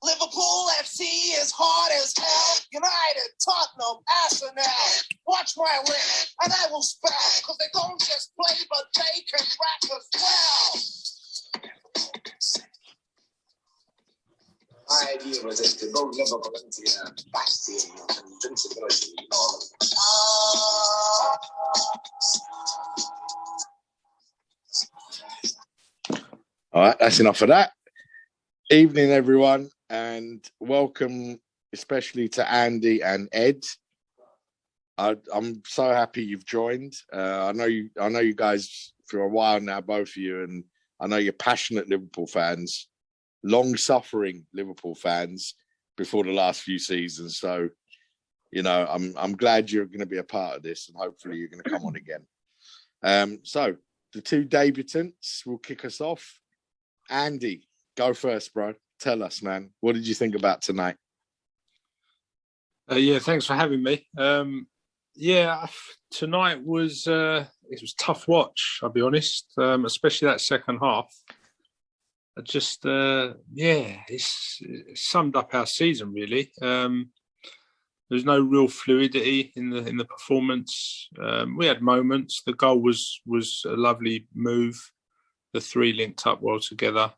Liverpool FC is hard as hell. United, Tottenham, Arsenal. Watch my list, and I will spell, because they don't just play, but they can rap as well. My idea was just to go Liverpool into the backstage and invincibility. All right, that's enough of that. Evening, everyone, and welcome, especially to Andy and Ed. I'm so happy you've joined. I know you guys for a while now, both of you, and I know you're passionate Liverpool fans, long-suffering Liverpool fans before the last few seasons. So, you know, I'm glad you're going to be a part of this, and hopefully you're going to come on again. So the two debutants will kick us off. Andy, go first, bro. Tell us, man. What did you think about tonight? Thanks for having me. Tonight was it was a tough watch, I'll be honest, especially that second half. It summed up our season, really. There's no real fluidity in the performance. We had moments. The goal was a lovely move. The three linked up well together.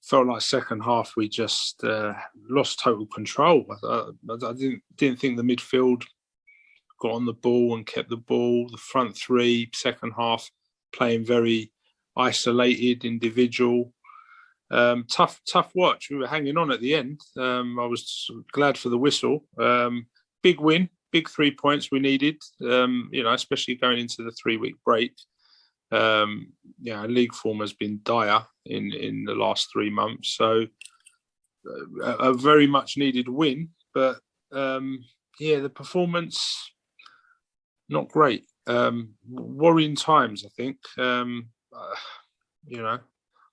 Felt like second half we just lost total control. I didn't think the midfield got on the ball and kept the ball. The front three, second half, playing very isolated, individual. Tough watch. We were hanging on at the end. I was glad for the whistle. Big win, big 3 points we needed. Especially going into the 3-week break. League form has been dire in the last 3 months, so a very much needed win. But the performance not great. Worrying times, I think. I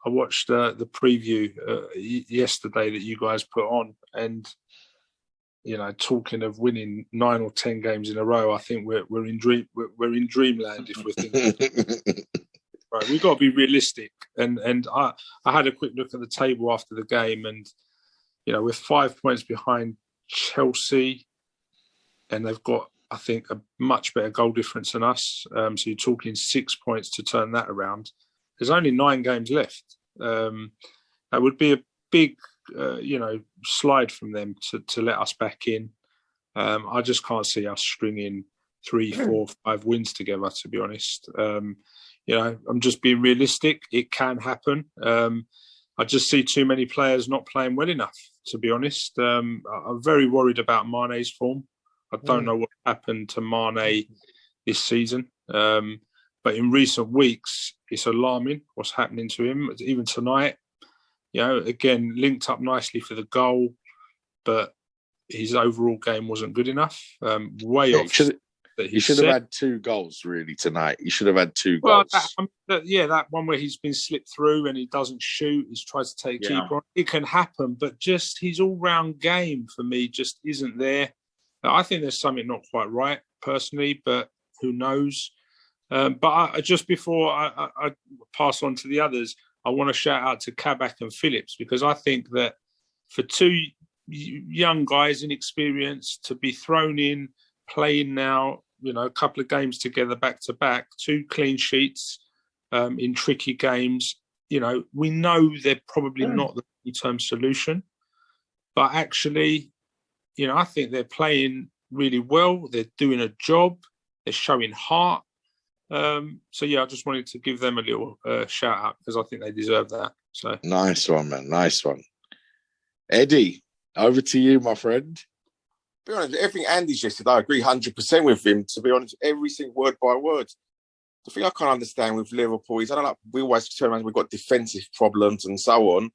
watched the preview yesterday that you guys put on, and talking of winning 9 or 10 games in a row, I think we're in dreamland if we're thinking. Right, we've got to be realistic. And I had a quick look at the table after the game, and we're 5 points behind Chelsea, and they've got, I think, a much better goal difference than us. So you're talking 6 points to turn that around. There's only 9 games left. That would be a big slide from them to let us back in. I just can't see us stringing 3, 4, 5 wins together, to be honest. I'm just being realistic. It can happen. I just see too many players not playing well enough, to be honest. I'm very worried about Mane's form. I don't know what happened to Mane this season. But in recent weeks, it's alarming what's happening to him. Even tonight, again, linked up nicely for the goal, but his overall game wasn't good enough. Off. He should have had 2 goals, really, tonight. He should have had 2 goals. That one where he's been slipped through and he doesn't shoot, he's tried to take keeper on. It can happen, but just his all-round game, for me, just isn't there. I think there's something not quite right, personally, but who knows? Just before I pass on to the others, I want to shout out to Kabak and Phillips, because I think that for 2 young guys, inexperienced, to be thrown in, playing now, a couple of games together back to back, 2 clean sheets in tricky games. We know they're probably not the long-term solution, but actually, I think they're playing really well. They're doing a job. They're showing heart. I just wanted to give them a little shout out, because I think they deserve that. So nice one, man. Nice one. Eddie, over to you, my friend. To be honest, everything Andy just said, I agree 100% with him. To be honest, everything word by word. The thing I can't understand with Liverpool is, I don't know, we always turn around, we've got defensive problems and so on.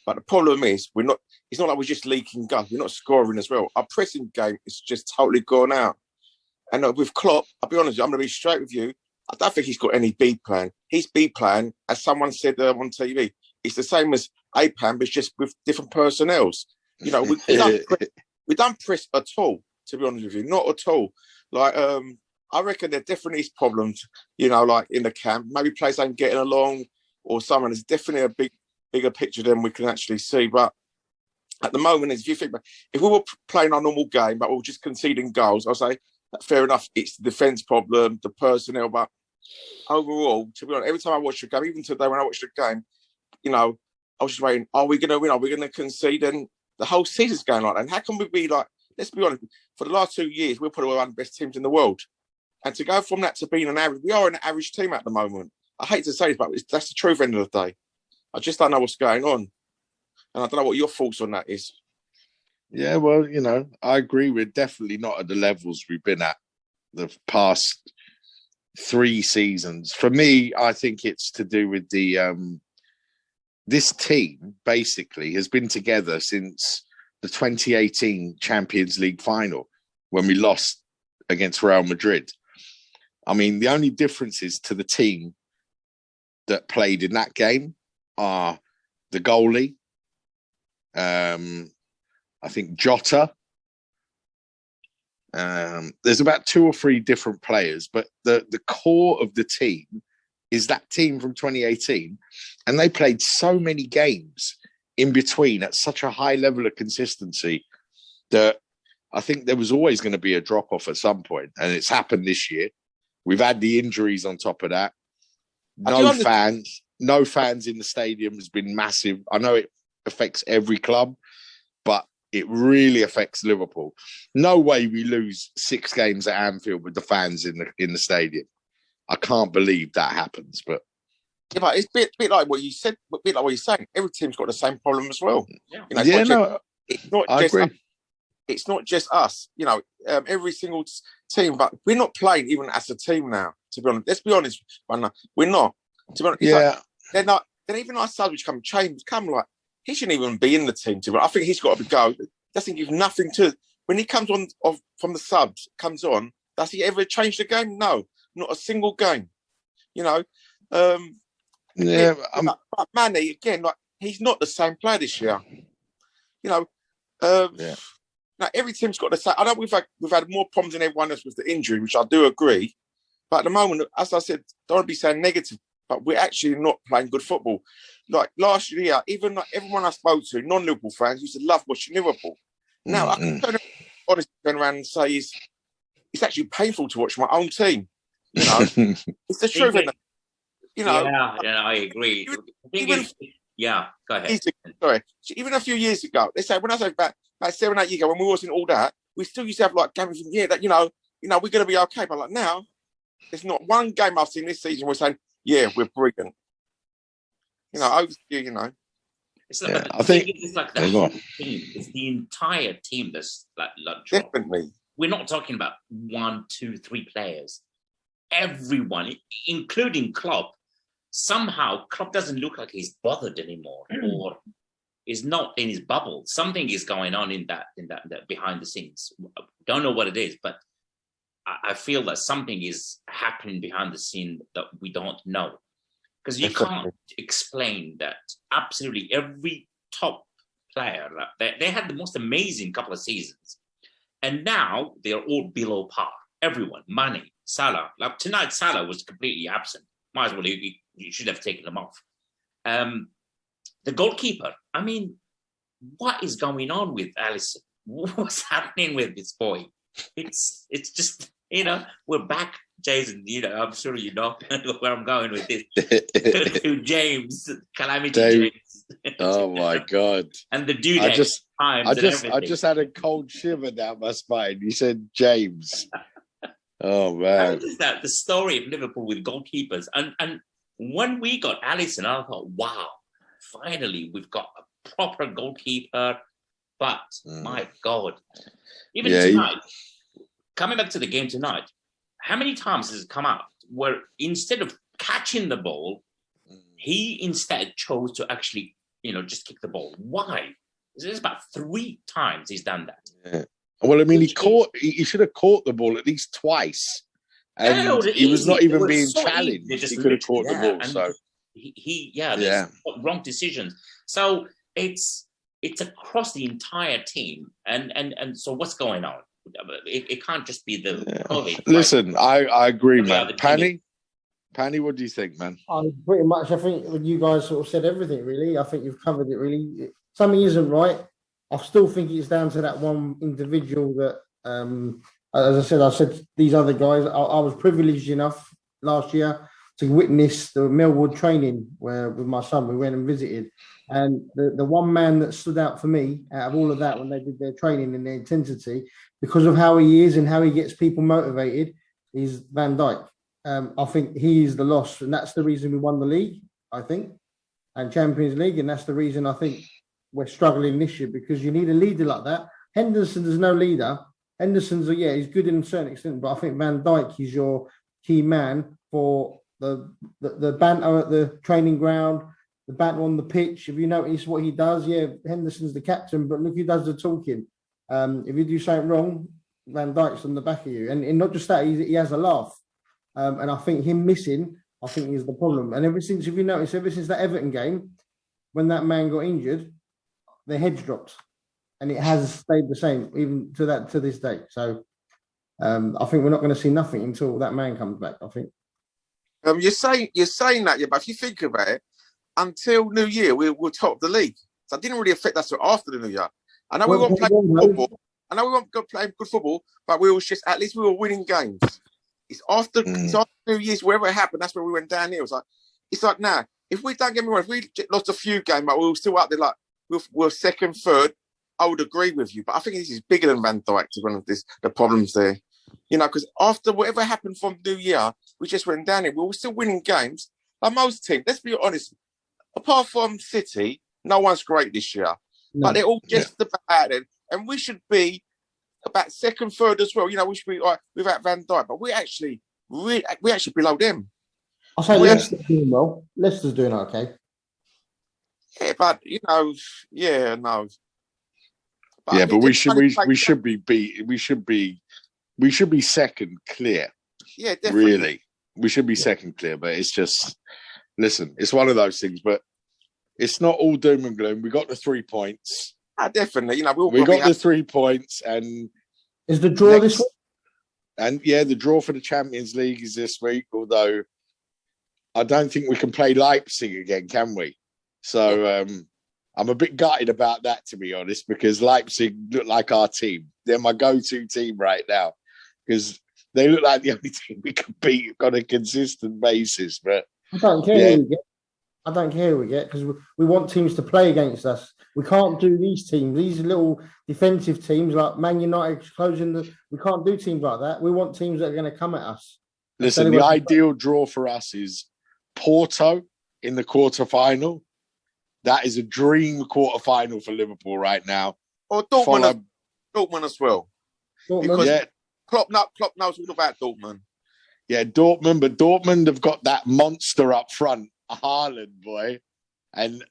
But the problem is, it's not like we're just leaking guns. We're not scoring as well. Our pressing game is just totally gone out. And with Klopp, I'll be honest, I'm going to be straight with you. I don't think he's got any B plan. His B plan, as someone said on TV, it's the same as A plan, but it's just with different personnels. We don't press at all, to be honest with you. Not at all. I reckon there definitely is problems, like in the camp. Maybe players ain't getting along, or someone is definitely a big bigger picture than we can actually see. But at the moment, if you think, if we were playing our normal game, but we were just conceding goals, I'll say, fair enough, it's the defence problem, the personnel. But overall, to be honest, every time I watch the game, even today when I watched the game, you know, I was just waiting, are we going to win? Are we going to concede? And the whole season's going like that. And how can we be like, let's be honest, for the last 2 years, we're probably one of the best teams in the world. And to go from that to being an average, we are an average team at the moment. I hate to say this, but that's the truth at the end of the day. I just don't know what's going on. And I don't know what your thoughts on that is. Yeah, well, you know, I agree. We're definitely not at the levels we've been at the past 3 seasons. For me, I think it's to do with the this team basically has been together since the 2018 Champions League final when we lost against Real Madrid. I mean, the only differences to the team that played in that game are the goalie, I think Jota. There's about 2 or 3 different players, but the core of the team is that team from 2018. And they played so many games in between at such a high level of consistency that I think there was always going to be a drop-off at some point. And it's happened this year. We've had the injuries on top of that. No fans in the stadium has been massive. I know it affects every club, but it really affects Liverpool. No way we lose 6 games at Anfield with the fans in the stadium. I can't believe that happens. But yeah, but it's a bit like what you said, a bit like what you're saying. Every team's got the same problem as well. Yeah, you know, I agree. It's not just us. You know, every single team, but we're not playing even as a team now. To be honest, let's be honest, we're not. To be honest, yeah, they're not. Then even our subs which come like he shouldn't even be in the team. To be honest. I think he's got to go. Doesn't give nothing to when he comes on from the subs. Comes on. Does he ever change the game? No, not a single game. You know. Yeah, but Manny again, like he's not the same player this year. You know. Yeah. Now every team's got the same. I know we've had more problems than everyone else with the injury, which I do agree. But at the moment, as I said, don't want to be saying negative, but we're actually not playing good football. Like last year, even like everyone I spoke to, non-Liverpool fans, used to love watching Liverpool. Now I can honestly turn around and say it's actually painful to watch my own team. You know, it's the truth. You know, yeah, I agree. Go ahead. Sorry, even a few years ago, they say when I say about 7, 8 years ago when we wasn't all that, we still used to have like games. Yeah, that you know, we're going to be okay. But like now, there's not one game I've seen this season we're saying, yeah, we're brilliant. You know, you know. It's like, I think it's like the whole team. It's the entire team that's like definitely. We're not talking about 1, 2, 3 players. Everyone, including Klopp. Somehow, Klopp doesn't look like he's bothered anymore, or is not in his bubble. Something is going on in that behind the scenes. Don't know what it is, but I feel that something is happening behind the scene that we don't know. Because you can't explain that absolutely every top player, they had the most amazing couple of seasons. And now they're all below par. Everyone, Mane, Salah. Like tonight, Salah was completely absent. Might as well, you should have taken him off. The goalkeeper, I mean, what is going on with Alisson? What's happening with this boy? It's just, you know, we're back, Jason. You know, I'm sure you know where I'm going with this. To James, Calamity James. Oh my God! And the dude. I just had a cold shiver down my spine. You said James. Oh man! Just that the story of Liverpool with goalkeepers, and when we got Alisson, I thought, wow, finally we've got a proper goalkeeper. But my God, even tonight, coming back to the game tonight, how many times has it come out where instead of catching the ball, he instead chose to actually, you know, just kick the ball? Why? There's about 3 times he's done that. Yeah. Well, I mean, he should have caught the ball at least twice. And he was not even being challenged. He could have caught the ball. So there's wrong decisions. So it's across the entire team. And so what's going on? It can't just be the COVID. Listen, I agree, man. Panny, what do you think, man? Pretty much, I think when you guys sort of said everything, really. I think you've covered it, really. Something isn't right. I still think it's down to that one individual that, as I said these other guys, I was privileged enough last year to witness the Millwood training where with my son, we went and visited. And the one man that stood out for me out of all of that when they did their training and their intensity, because of how he is and how he gets people motivated, is Van Dijk. I think he is the loss, and that's the reason we won the league, I think, and Champions League, and that's the reason I think we're struggling this year, because you need a leader like that. Henderson is no leader. Henderson's, he's good in a certain extent, but I think Van Dijk is your key man for the banter at the training ground, the banter on the pitch. If you notice what he does, Henderson's the captain, but look who does the talking. If you do something wrong, Van Dijk's on the back of you. And not just that, he has a laugh. And I think him missing, is the problem. And ever since that Everton game, when that man got injured, their heads dropped. And it has stayed the same, even to this day. So I think we're not going to see nothing until that man comes back, I think. You're saying that, but if you think about it, until New Year, we'll top the league. So it didn't really affect us after the New Year. I know we weren't playing football. I know we weren't playing good football, but we were at least we were winning games. It's after New Year's, wherever it happened, that's where we went down here. It's like now, if we don't get me wrong, if we lost a few games, but we were still out there, like we're second, third, I would agree with you. But I think this is bigger than Van Dijk, to be honest, the problems there. Because after whatever happened from New Year, we just went down here. We were still winning games. Like most teams, let's be honest, apart from City, no one's great this year. No. But they're all just about it. And we should be about second, third as well. We should be without Van Dijk. But we're actually below them. I'll say Leicester's doing well. Leicester's doing okay. Yeah, but no. But we should be second clear. Yeah, definitely. Really, we should be second clear. But it's just, listen, it's one of those things. But it's not all doom and gloom. We got the 3 points. Definitely. We got the 3 points, and is the draw this week? And the draw for the Champions League is this week. Although I don't think we can play Leipzig again, can we? So I'm a bit gutted about that, to be honest, because Leipzig look like our team. They're my go-to team right now because they look like the only team we can beat on a consistent basis. But I don't care who we get. I don't care who we get because we want teams to play against us. We can't do these teams, these little defensive teams like Man United closing we can't do teams like that. We want teams that are going to come at us. Listen, the ideal draw for us is Porto in the quarterfinal. That is a dream quarterfinal for Liverpool right now. Or Dortmund as well. Because Klopp knows all about Dortmund. Yeah, Dortmund, but Dortmund have got that monster up front, Haaland, boy. And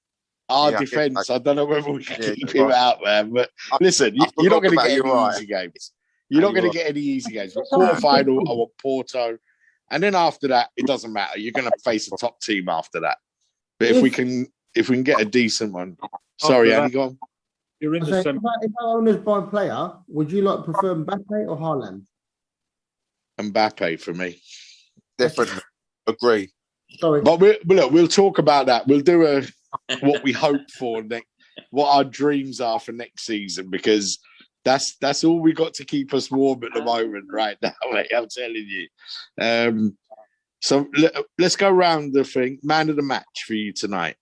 our defence, I don't know whether we can keep him out there. But listen, you're not going to get any easy games. You're not going to get any easy games. But quarterfinal, I want Porto. And then after that, it doesn't matter. You're going to face a top team after that. But if we can get a decent one. Sorry, Andy, go on. You're in the semi. If I owners buy player, would you prefer Mbappe or Haaland? Mbappe for me. Definitely. Agree. Sorry. But we'll talk about that. We'll do what we hope for next, what our dreams are for next season, because that's all we got to keep us warm at the moment right now, mate, I'm telling you. So let's go round the thing. Man of the match for you tonight.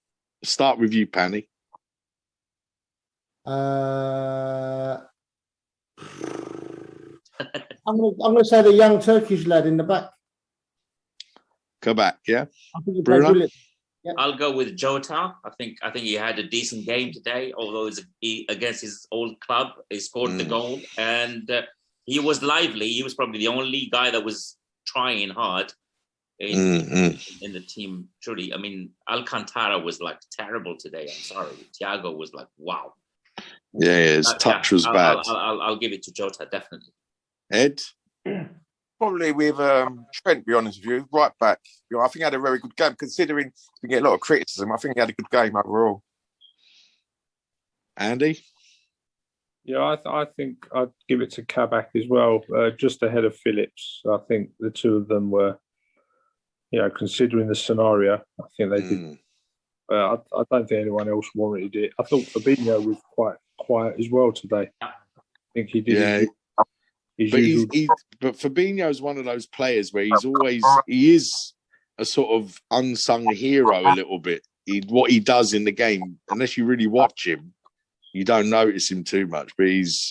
Start with you, Panny. I'm going to say the young Turkish lad in the back. Kabak, yeah. I think Bruno? Yeah. I'll go with Jota. I think he had a decent game today, although it's against his old club. He scored the goal, and he was lively. He was probably the only guy that was trying hard in the team. Truly, I mean, Alcantara was terrible today. I'm sorry. Thiago was wow. Yeah, his touch was bad. I'll give it to Jota, definitely. Ed? Probably with Trent, to be honest with you, right back. I think he had a very good game, considering we get a lot of criticism. I think he had a good game overall. Andy? Yeah, I think I'd give it to Kabak as well, just ahead of Phillips. I think the two of them were, considering the scenario, I think they did. I don't think anyone else warranted it. I thought Fabinho was quite quiet as well today. I think he did his usual. But Fabinho is one of those players where he is a sort of unsung hero a little bit. What he does in the game, unless you really watch him, you don't notice him too much. But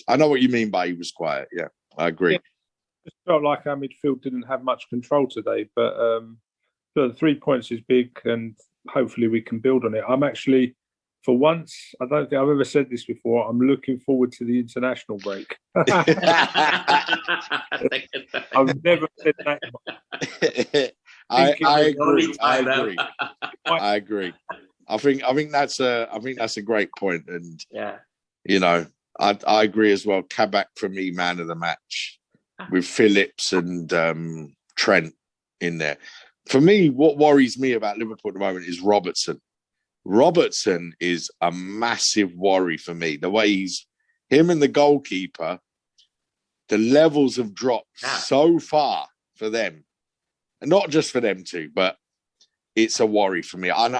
I know what you mean by he was quiet. Yeah, I agree. It felt like our midfield didn't have much control today, but the 3 points is big, and hopefully we can build on it. I'm actually, for once, I don't think I've ever said this before, I'm looking forward to the international break. I've never said that. I agree. I think that's a great point, and I agree as well. Kabak for me, man of the match, with Phillips and Trent in there. For me, what worries me about Liverpool at the moment is Robertson. Robertson is a massive worry for me. The way him and the goalkeeper, the levels have dropped so far for them. And not just for them two, but it's a worry for me. And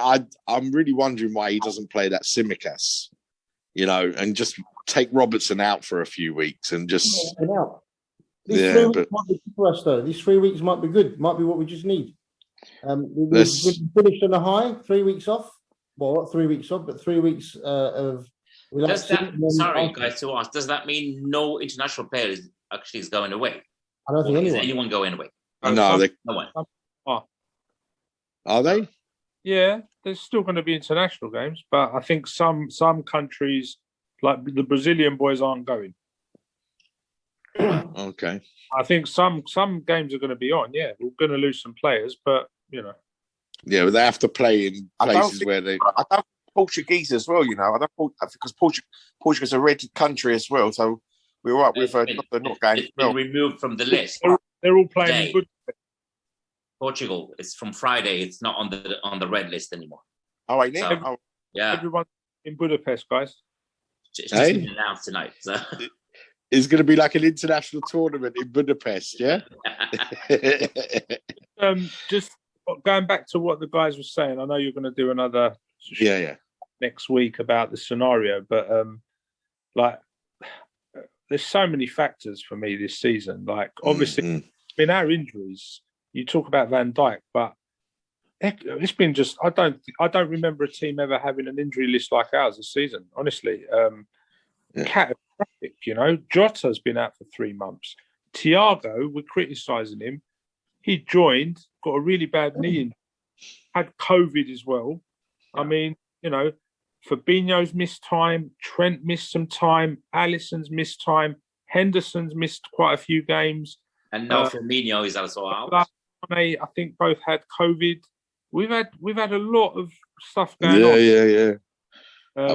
I'm really wondering why he doesn't play that Tsimikas, and just take Robertson out for a few weeks and just... These 3 weeks might be good for us, though. These 3 weeks might be good. Might be what we just need. We finished on a high, 3 weeks off. Well, not 3 weeks off, but 3 weeks of relaxing. Sorry, guys, to ask, does that mean no international player is going away? I don't think anyone. Is anyone going away? No, no one. Are they? Yeah, there's still going to be international games, but I think some countries, like the Brazilian boys, aren't going. Okay. I think some games are going to be on. Yeah, we're going to lose some players, but Yeah, but they have to play in places where they. I don't Portuguese as well. I don't because Portugal's a red country as well, so we're right with not going. It's been removed from the list. They're all playing in Budapest. Portugal. It's from Friday. It's not on the red list anymore. Oh, I know. Yeah, everyone in Budapest, guys. It's just been announced tonight. So. It's going to be like an international tournament in Budapest, yeah? Just going back to what the guys were saying, I know you're going to do another next week about the scenario, but there's so many factors for me this season. Like, obviously, in our injuries, you talk about Van Dijk, but it's been just, I don't remember a team ever having an injury list like ours this season, honestly. Catastrophic, Jota's been out for 3 months. Thiago, we're criticising him. He joined, got a really bad knee injury, had COVID as well. I mean, Fabinho's missed time, Trent missed some time, Alisson's missed time, Henderson's missed quite a few games. And now Firmino is also out. I think both had COVID. We've had a lot of stuff going on. Yeah.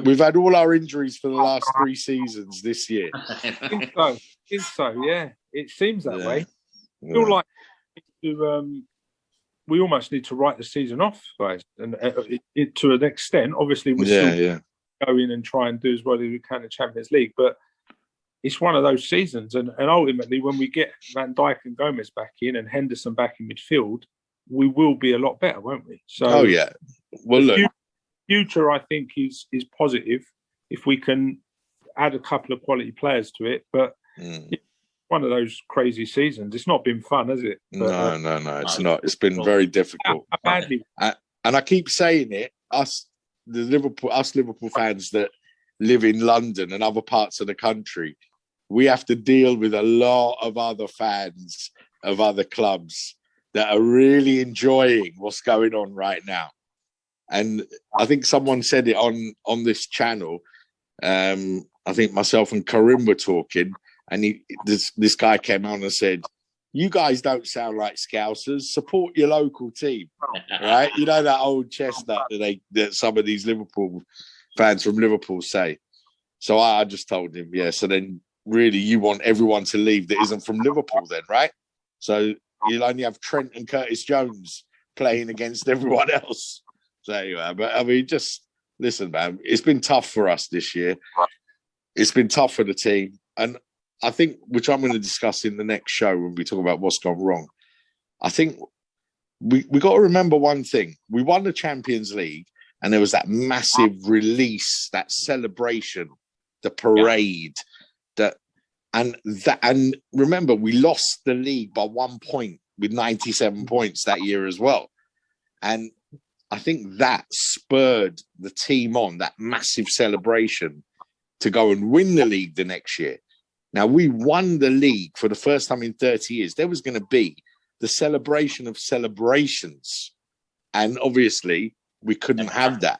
We've had all our injuries for the last 3 seasons this year. I think so. Yeah, it seems that way. I feel like we almost need to write the season off, guys, and to an extent. Obviously, we're still go in and try and do as well as we can in the Champions League, but it's one of those seasons. And ultimately, when we get Van Dijk and Gomez back in and Henderson back in midfield, we will be a lot better, won't we? So, well, look. Future, I think, is positive if we can add a couple of quality players to it. But one of those crazy seasons. It's not been fun, has it? But, no, it's not. It's been very difficult. Badly. And I keep saying it. Us Liverpool fans that live in London and other parts of the country, we have to deal with a lot of other fans of other clubs that are really enjoying what's going on right now. And I think someone said it on this channel. I think myself and Karim were talking, and this guy came on and said, "You guys don't sound like Scousers. Support your local team," right? You know that old chestnut that some of these Liverpool fans from Liverpool say. So I just told him, yeah. So then, really, you want everyone to leave that isn't from Liverpool, then, right? So you'll only have Trent and Curtis Jones playing against everyone else. So anyway, but I mean, just listen, man. It's been tough for us this year. It's been tough for the team, and I think, which I'm going to discuss in the next show when we talk about what's gone wrong. I think we got to remember one thing. We won the Champions League, and there was that massive release, that celebration, the parade, and remember, we lost the league by 1 point with 97 points that year as well. And I think that spurred the team on, that massive celebration, to go and win the league the next year. Now, we won the league for the first time in 30 years. There was going to be the celebration of celebrations. And obviously, we couldn't have that.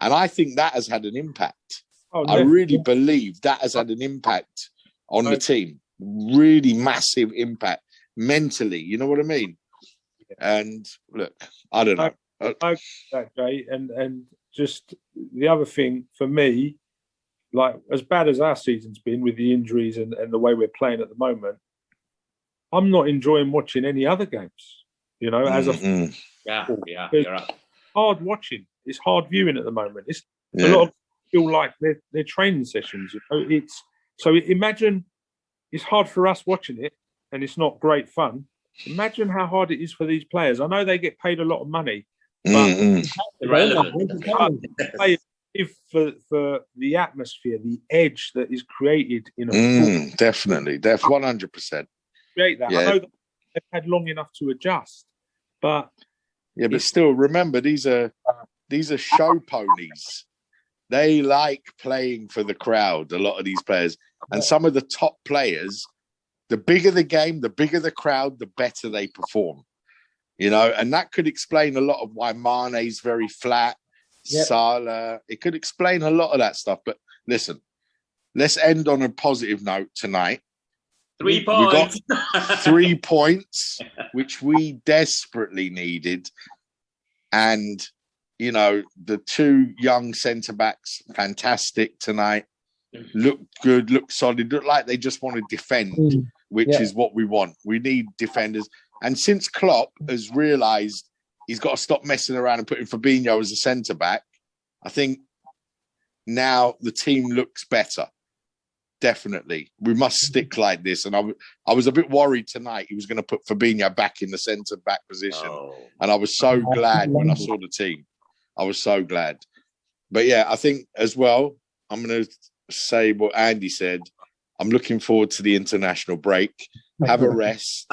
And I think that has had an impact. I really believe that has had an impact on the team. Really massive impact mentally. You know what I mean? And look, I don't know. I that, Jay, and just the other thing for me, like as bad as our season's been with the injuries and the way we're playing at the moment, I'm not enjoying watching any other games. You know, as a you're right. Hard watching. It's hard viewing at the moment. It's a lot of feel like they're training sessions. You know, imagine it's hard for us watching it, and it's not great fun. Imagine how hard it is for these players. I know they get paid a lot of money, but if for the atmosphere, the edge that is created in a definitely, 100%. Create that. I know that they've had long enough to adjust, but still, remember these are show ponies. They like playing for the crowd. A lot of these players, and some of the top players, the bigger the game, the bigger the crowd, the better they perform. You know, and that could explain a lot of why Mane's very flat. Salah, it could explain a lot of that stuff. But listen, let's end on a positive note tonight. 3 points. We got 3 points, which we desperately needed. And, you know, the two young centre-backs, fantastic tonight. Look good, look solid, look like they just want to defend, which is what we want. We need defenders. And since Klopp has realised he's got to stop messing around and putting Fabinho as a centre-back, I think now the team looks better. Definitely. We must stick like this. And I was a bit worried tonight he was going to put Fabinho back in the centre-back position. And I was so glad when I saw the team. I was so glad. But yeah, I think as well, I'm going to say what Andy said. I'm looking forward to the international break. Have a rest.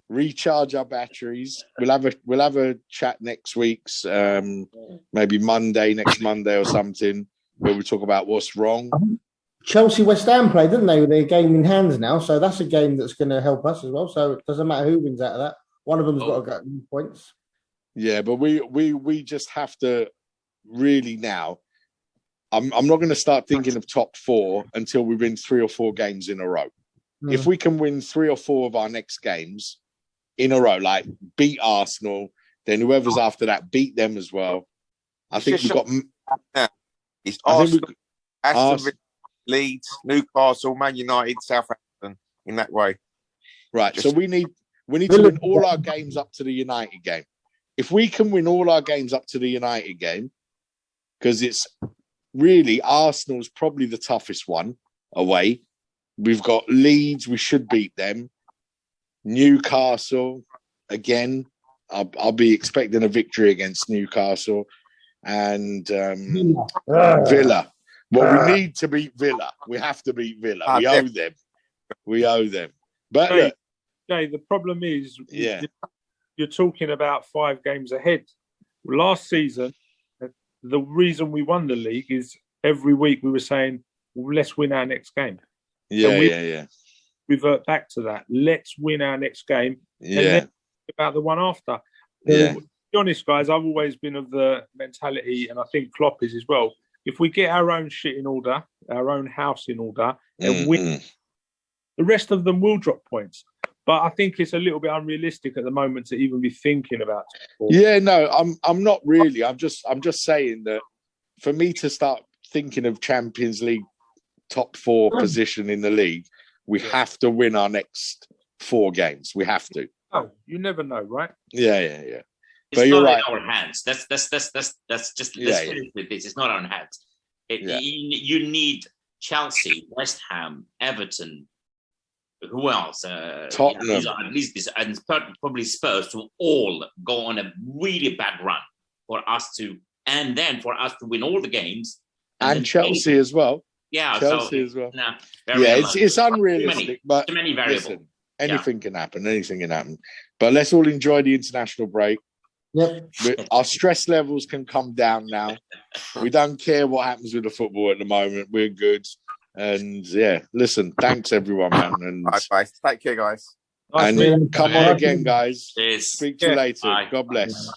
Recharge our batteries. We'll have a chat next week's maybe next Monday or something, where we talk about what's wrong. Chelsea West Ham played, didn't they, with their game in hands now? So that's a game that's going to help us as well. So it doesn't matter who wins out of that. One of them's got to get points. Yeah, but we just have to really now. I'm not going to start thinking of top 4 until we win 3 or 4 games in a row. If we can win 3 or 4 of our next games in a row, like beat Arsenal, then whoever's after that, beat them as well. I think we've got. It's Arsenal, Aston Villa, Leeds, Newcastle, Man United, Southampton. In that way, right? So we need to win all our games up to the United game. If we can win all our games up to the United game, because it's really Arsenal's probably the toughest one away. We've got Leeds, we should beat them. Newcastle, again, I'll be expecting a victory against Newcastle. And Villa. Well, we need to beat Villa. We have to beat Villa. We owe them. We owe them. But Jay, the problem is, you're talking about 5 games ahead. Last season, the reason we won the league is every week we were saying, well, let's win our next game. Yeah. Revert back to that. Let's win our next game. And then about the one after. To be honest, guys, I've always been of the mentality, and I think Klopp is as well. If we get our own shit in order, our own house in order, and win, the rest of them will drop points. But I think it's a little bit unrealistic at the moment to even be thinking about it. Yeah, no, I'm not really. I'm just saying that for me to start thinking of Champions League top 4 position in the league, we have to win our next 4 games. We have to. Oh, you never know, right? Yeah. It's but you're not right. in our hands. That's just let's finish with this. It's not our hands. You need Chelsea, West Ham, Everton, who else? Tottenham. These are at least this, and probably Spurs to all go on a really bad run for us to, and then for us to win all the games. And Chelsea as well. Yeah, Chelsea as well. Nah, it's unrealistic, but too many variables. Listen, anything can happen. Anything can happen. But let's all enjoy the international break. Yep. Our stress levels can come down now. We don't care what happens with the football at the moment. We're good. And listen, thanks everyone, man. And Bye. Take care, guys. and come on again, guys. Cheers. Speak to you later. Bye. God bless.